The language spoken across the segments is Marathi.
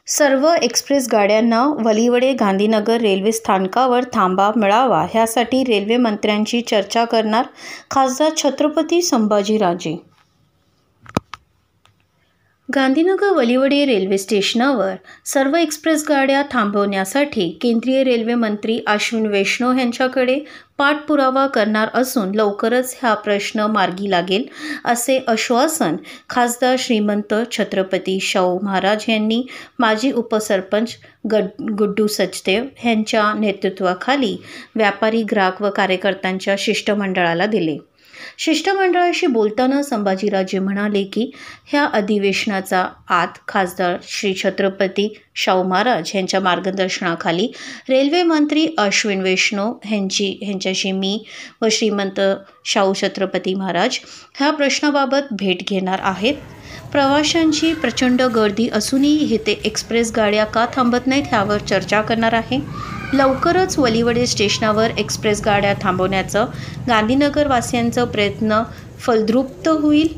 सर्व एक्सप्रेस गाड्यांना वलिवडे गांधीनगर रेल्वे स्थानकावर थांबा मिळावा ह्यासाठी रेल्वे मंत्र्यांची चर्चा करणार खासदार छत्रपती संभाजीराजे। गांधीनगर वलिवडे रेल्वे स्टेशनावर सर्व एक्सप्रेस गाड्या थांबवण्यासाठी केंद्रीय रेल्वे मंत्री अश्विनी वैष्णव यांच्याकडे पाठपुरावा करणार असून लवकरच हा प्रश्न मार्गी लागेल असे आश्वासन खासदार श्रीमंत छत्रपती शाहू महाराज यांनी माजी उपसरपंच गुड्डू सचदेव यांच्या नेतृत्वाखाली व्यापारी, ग्राहक व कार्यकर्त्यांच्या शिष्टमंडळाला दिले। शिष्टमंडळाशी बोलताना संभाजीराजे म्हणाले की ह्या अधिवेशनाचा आत खासदार श्री छत्रपती शाहू महाराज यांच्या मार्गदर्शनाखाली रेल्वे मंत्री अश्विनी वैष्णव यांच्याशी मी व श्रीमंत शाहू छत्रपती महाराज ह्या प्रश्नाबाबत भेट घेणार आहेत। प्रवाशांची प्रचंड गर्दी असूनही ते एक्सप्रेस गाड्या का थांबत नाहीत ह्यावर चर्चा करणार आहे। लवकरच वलिवडे स्टेशनावर एक्सप्रेस गाड्या थांबवण्याचं गांधीनगर वासियांचा प्रयत्न फलद्रुप्त होईल।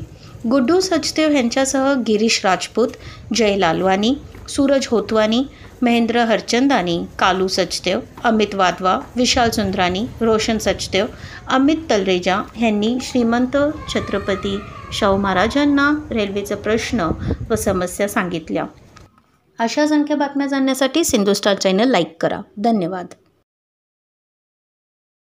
गुड्डू सचदेव यांच्यासह गिरीश राजपूत, जय लालवानी, सूरज होतवानी, महेंद्र हरचंदानी, कालू सचदेव, अमित वाधवा, विशाल सुंदरानी, रोशन सचदेव, अमित तलरेजा यांनी श्रीमंत छत्रपती शाहू महाराजांना रेल्वेचा प्रश्न व समस्या सांगितल्या। अशा संख्या बातम्या जाणण्यासाठी सिंधू स्टार चॅनल लाईक करा। धन्यवाद।